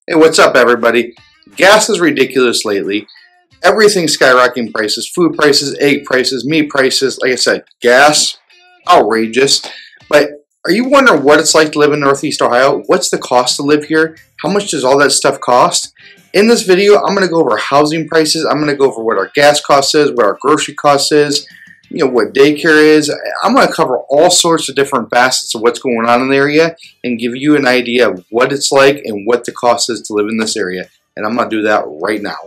Hey, what's up, everybody? Gas is ridiculous lately. Everything's skyrocketing prices, food prices, egg prices, meat prices. Like I said, gas, outrageous. But are you wondering what it's like to live in Northeast Ohio? What's the cost to live here? How much does all that stuff cost? In this video, I'm going to go over housing prices. I'm going to go over what our gas cost is, what our grocery cost is, what daycare is. I'm going to cover all sorts of different facets of what's going on in the area and give you an idea of what it's like and what the cost is to live in this area. And I'm going to do that right now.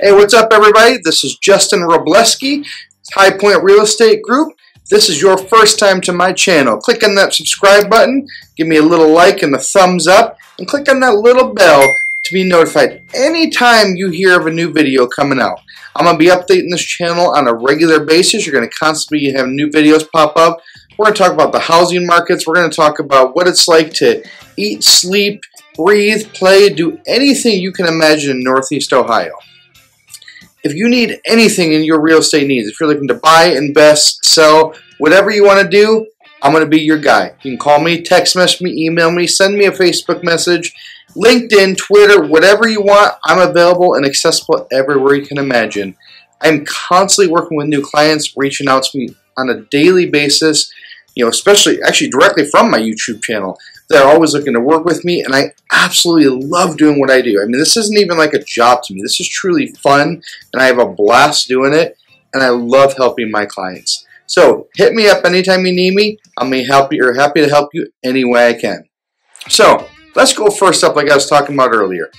Hey, what's up, everybody? This is Justin Wroblewski, High Point Real Estate Group. This is your first time to my channel. Click on that subscribe button, give me a little like and a thumbs up, and click on that little bell to be notified anytime you hear of a new video coming out. I'm going to be updating this channel on a regular basis. You're going to constantly have new videos pop up. We're going to talk about the housing markets. We're going to talk about what it's like to eat, sleep, breathe, play, do anything you can imagine in Northeast Ohio. If you need anything in your real estate needs, if you're looking to buy, invest, sell, whatever you want to do, I'm going to be your guy. You can call me, text message me, email me, send me a Facebook message, LinkedIn, Twitter, whatever you want. I'm available and accessible everywhere you can imagine. I'm constantly working with new clients, reaching out to me on a daily basis, especially actually directly from my YouTube channel. They're always looking to work with me, and I absolutely love doing what I do. I mean, this isn't even like a job to me. This is truly fun, and I have a blast doing it, and I love helping my clients. So hit me up anytime you need me. I'm happy to help you any way I can. So let's go first up, like I was talking about earlier.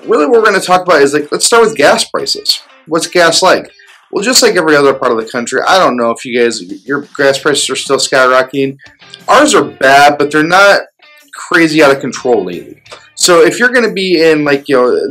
Really, what we're going to talk about is let's start with gas prices. What's gas like? Well, just like every other part of the country, I don't know if you guys, your gas prices are still skyrocketing. Ours are bad, but they're not crazy out of control lately. So if you're going to be in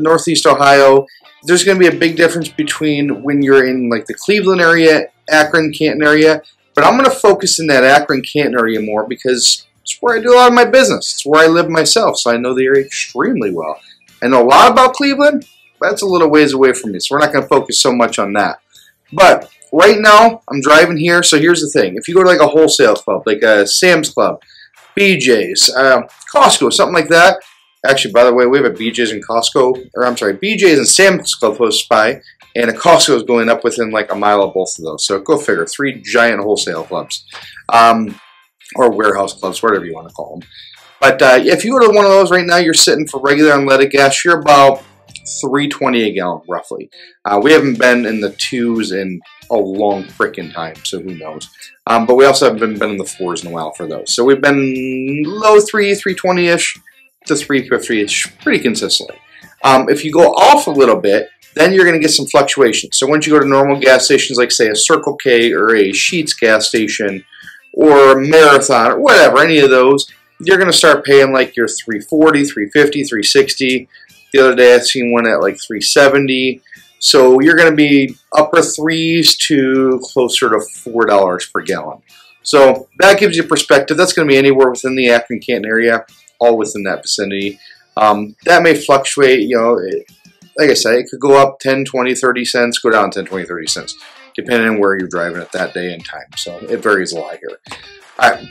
Northeast Ohio, there's going to be a big difference between when you're in the Cleveland area, Akron, Canton area. But I'm going to focus in that Akron, Canton area more because it's where I do a lot of my business. It's where I live myself, so I know the area extremely well. I know a lot about Cleveland, but that's a little ways away from me, so we're not going to focus so much on that. But right now, I'm driving here, so here's the thing. If you go to a wholesale club, like a Sam's Club, BJ's, Costco, something like that. Actually, by the way, we have a BJ's and Costco, or I'm sorry, BJ's and Sam's Club close by, and a Costco is going up within a mile of both of those. So go figure, 3 giant wholesale clubs, or warehouse clubs, whatever you want to call them. But if you go to one of those right now, you're sitting for regular unleaded gas, you're about $3.20 a gallon, roughly. We haven't been in the 2s in a long frickin' time, so who knows. But we also haven't been in the 4s in a while for those. So we've been low 320-ish to 350-ish pretty consistently. If you go off a little bit, then you're going to get some fluctuations. So once you go to normal gas stations, like say a Circle K or a Sheetz gas station or a Marathon or whatever, any of those, you're going to start paying your $3.40, $3.50, $3.60. The other day I seen one at $3.70. So you're going to be upper 3s to closer to $4 per gallon. So that gives you perspective. That's going to be anywhere within the Akron Canton area, all within that vicinity. That may fluctuate, like I said, it could go up 10, 20, 30 cents, go down 10, 20, 30 cents, depending on where you're driving at that day and time. So it varies a lot here. All right.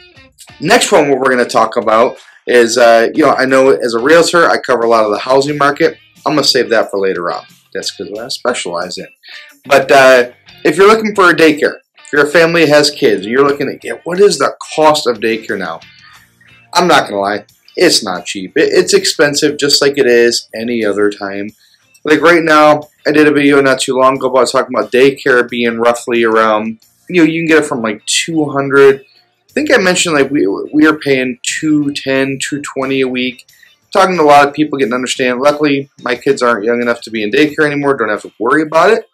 Next one, what we're going to talk about is, I know as a realtor, I cover a lot of the housing market. I'm going to save that for later on. That's because what I specialize in. But if you're looking for a daycare, if you're a family that has kids, and you're looking at, what is the cost of daycare now? I'm not going to lie, it's not cheap. It's expensive just like it is any other time. Right now, I did a video not too long ago about talking about daycare being roughly around, you can get it from $200. I think I mentioned we are paying $210, $220 a week. Talking to a lot of people, getting to understand. Luckily, my kids aren't young enough to be in daycare anymore. Don't have to worry about it.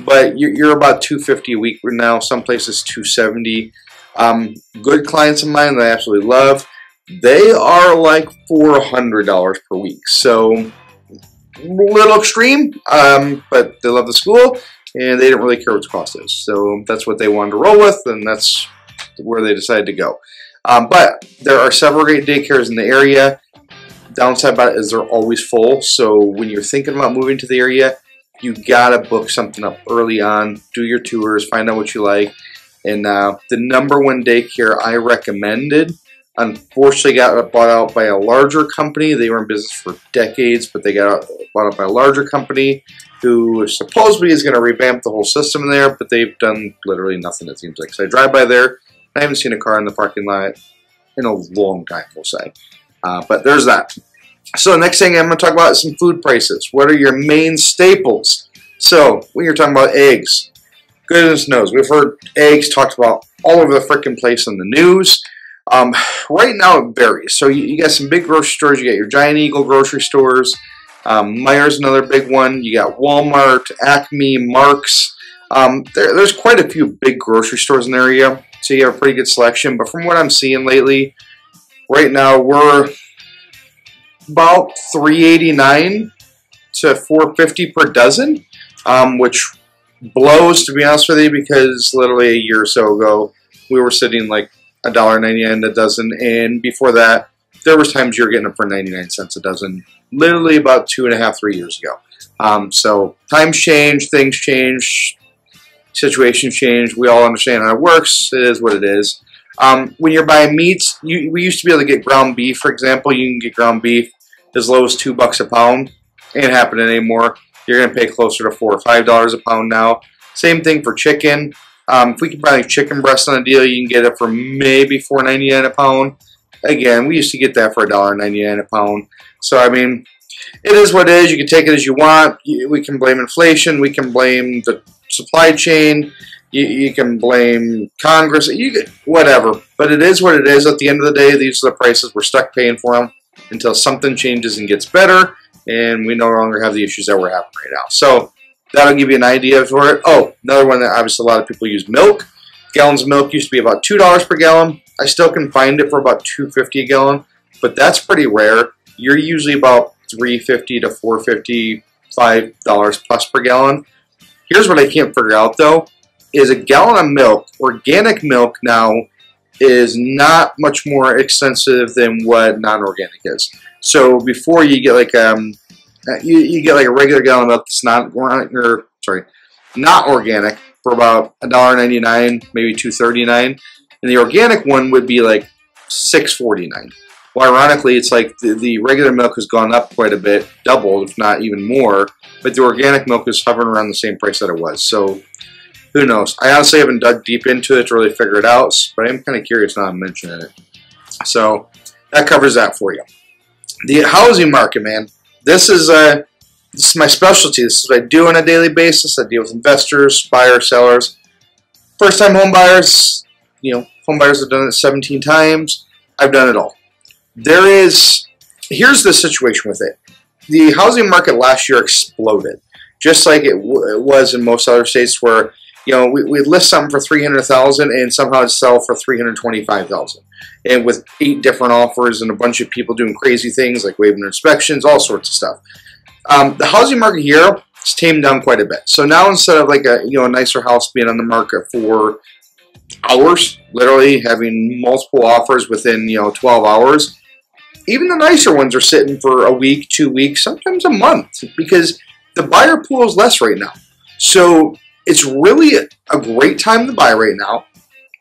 But you're about $250 a week now. Some places $270. Good clients of mine that I absolutely love, they are $400 per week. So a little extreme, but they love the school and they didn't really care what the cost is. So that's what they wanted to roll with, and that's where they decided to go. But there are several great daycares in the area. Downside about it is they're always full. So when you're thinking about moving to the area, you gotta book something up early on, do your tours, find out what you like. And the number one daycare I recommended, unfortunately got bought out by a larger company. They were in business for decades, but they got bought out by a larger company who supposedly is going to revamp the whole system there, but they've done literally nothing, it seems like. So I drive by there, I haven't seen a car in the parking lot in a long time, we'll say. But there's that. So the next thing I'm going to talk about is some food prices. What are your main staples? So when you're talking about eggs, goodness knows, we've heard eggs talked about all over the freaking place in the news. Right now it varies. So you got some big grocery stores. You got your Giant Eagle grocery stores. Meijer's another big one. You got Walmart, Acme, Mark's. There's quite a few big grocery stores in the area, so you have a pretty good selection. But from what I'm seeing lately, right now we're about $3.89 to $4.50 per dozen, which blows, to be honest with you, because literally a year or so ago we were sitting like $1.99 a dozen, and before that there was times you were getting them for 99 cents a dozen, literally about 2.5, 3 years ago. So times change, things change, situations change. We all understand how it works. It is what it is. When you're buying meats, we used to be able to get ground beef, for example. You can get ground beef as low as $2 a pound. Ain't happening anymore. You're going to pay closer to $4 or $5 a pound now. Same thing for chicken. If we can buy like chicken breast on a deal, you can get it for maybe $4.99 a pound. Again, we used to get that for $1.99 a pound. So, I mean, it is what it is. You can take it as you want. We can blame inflation. We can blame the supply chain. You can blame Congress. Whatever. But it is what it is. At the end of the day, these are the prices. We're stuck paying for them until something changes and gets better, and we no longer have the issues that we're having right now. So that'll give you an idea for it. Oh, another one that obviously a lot of people use, milk. Gallons of milk used to be about $2 per gallon. I still can find it for about $2.50 a gallon, but that's pretty rare. You're usually about $3.50 to $4.50, $5 plus per gallon. Here's what I can't figure out though, is a gallon of milk, organic milk now, is not much more expensive than what non-organic is. So before you get like you get like a regular gallon of milk that's not organic for about $1.99, maybe $2.39, and the organic one would be like $6.49. Well, ironically, it's like the regular milk has gone up quite a bit, doubled, if not even more, but the organic milk is hovering around the same price that it was. So who knows? I honestly haven't dug deep into it to really figure it out, but I'm kind of curious now I'm mentioning it. So that covers that for you. The housing market, man. This is my specialty. This is what I do on a daily basis. I deal with investors, buyers, sellers, first-time home buyers. Home buyers have done it 17 times. I've done it all. Here's the situation with it. The housing market last year exploded, just like it was in most other states where, we'd list something for $300,000 and somehow it'd sell for $325,000. And with 8 different offers and a bunch of people doing crazy things like waiving their inspections, all sorts of stuff. The housing market here has tamed down quite a bit. So now instead of like a nicer house being on the market for hours, literally having multiple offers within 12 hours, even the nicer ones are sitting for a week, 2 weeks, sometimes a month, because the buyer pool is less right now. So it's really a great time to buy right now.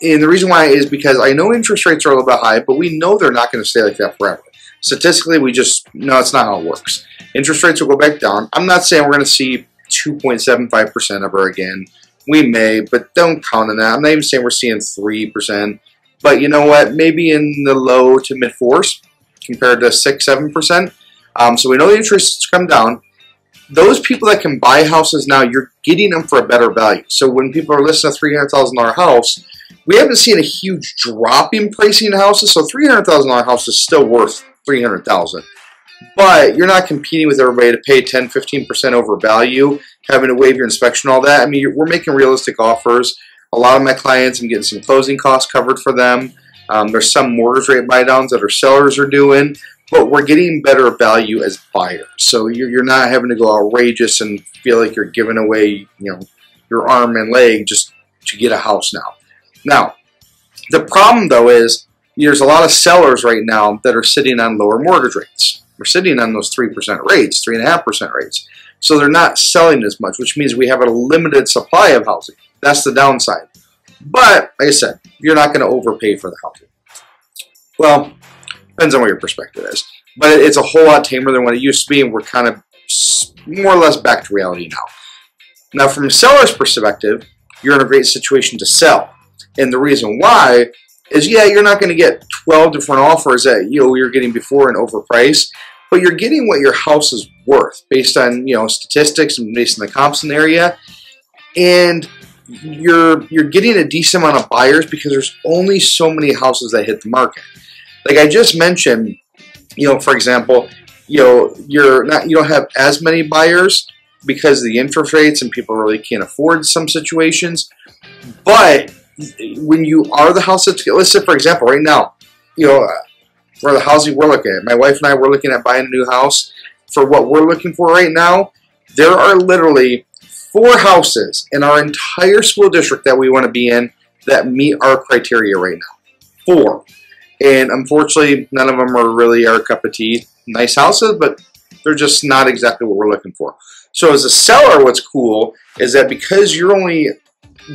And the reason why is because I know interest rates are a little bit high, but we know they're not going to stay like that forever. Statistically, we just know it's not how it works. Interest rates will go back down. I'm not saying we're going to see 2.75% ever again. We may, but don't count on that. I'm not even saying we're seeing 3%. But you know what? Maybe in the low to mid 4s compared to 6, 7%. So we know the interest rates come down. Those people that can buy houses now, you're getting them for a better value. So when people are listing a $300,000 house, we haven't seen a huge drop in pricing in houses. So $300,000 house is still worth $300,000. But you're not competing with everybody to pay 10, 15% over value, having to waive your inspection, all that. I mean, we're making realistic offers. A lot of my clients, I'm getting some closing costs covered for them. There's some mortgage rate buy-downs that our sellers are doing. But we're getting better value as buyers. So you're not having to go outrageous and feel like you're giving away, your arm and leg just to get a house now. Now, the problem though is there's a lot of sellers right now that are sitting on lower mortgage rates. We're sitting on those 3% rates, 3.5% rates. so they're not selling as much, which means we have a limited supply of housing. That's the downside. But, like I said, you're not going to overpay for the housing. Well, depends on what your perspective is. But it's a whole lot tamer than what it used to be, and we're kind of more or less back to reality now. Now, from a seller's perspective, you're in a great situation to sell. And the reason why is, yeah, you're not going to get 12 different offers that you're getting before and overpriced, but you're getting what your house is worth based on statistics and based on the comps in the area, and you're getting a decent amount of buyers because there's only so many houses that hit the market. Like I just mentioned, for example, you don't have as many buyers because of the interest rates and people really can't afford some situations. But when you are the house that's, let's say for example, right now, for the housing we're looking at, my wife and I were looking at buying a new house. For what we're looking for right now, there are literally 4 houses in our entire school district that we want to be in that meet our criteria right now. 4. And unfortunately, none of them are really our cup of tea. Nice houses, but they're just not exactly what we're looking for. So as a seller, what's cool is that because you're only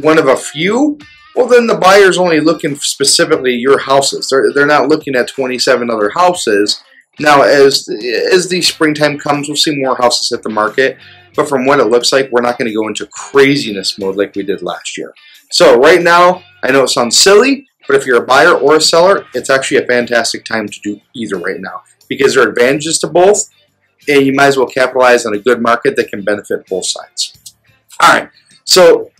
one of a few, well, then the buyer's only looking specifically at your houses. They're not looking at 27 other houses. Now, as the springtime comes, we'll see more houses hit the market. But from what it looks like, we're not going to go into craziness mode like we did last year. So right now, I know it sounds silly, but if you're a buyer or a seller, it's actually a fantastic time to do either right now because there are advantages to both, and you might as well capitalize on a good market that can benefit both sides. All right, so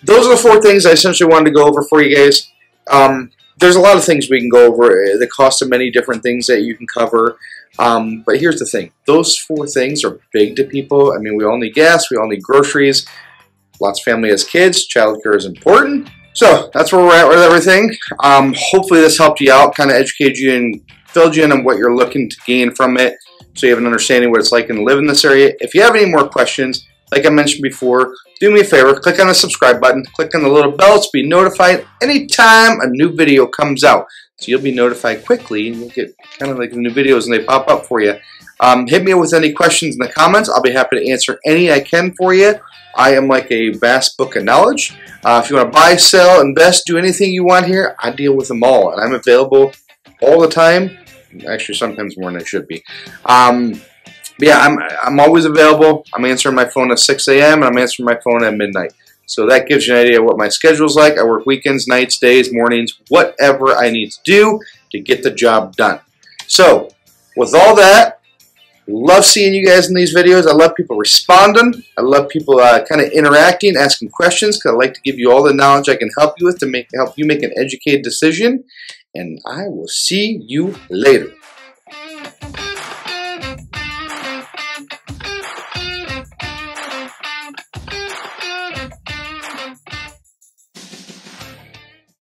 those are the 4 things I essentially wanted to go over for you guys. There's a lot of things we can go over, the cost of many different things that you can cover. But here's the thing. Those 4 things are big to people. I mean, we all need gas. We all need groceries. Lots of family has kids. Childcare is important. So that's where we're at with everything. Hopefully this helped you out, kind of educated you and filled you in on what you're looking to gain from it so you have an understanding what it's like to live in this area. If you have any more questions, like I mentioned before, do me a favor, click on the subscribe button, click on the little bell to be notified anytime a new video comes out. So you'll be notified quickly, and you'll get kind of like the new videos and they pop up for you. Hit me with any questions in the comments. I'll be happy to answer any I can for you. I am like a vast book of knowledge. If you want to buy, sell, invest, do anything you want here, I deal with them all. And I'm available all the time. Actually, sometimes more than I should be. But yeah, I'm always available. I'm answering my phone at 6 a.m. and I'm answering my phone at midnight. So that gives you an idea of what my schedule's like. I work weekends, nights, days, mornings, whatever I need to do to get the job done. So with all that, love seeing you guys in these videos. I love people responding. I love people kind of interacting, asking questions, because I like to give you all the knowledge I can help you with to help you make an educated decision. And I will see you later.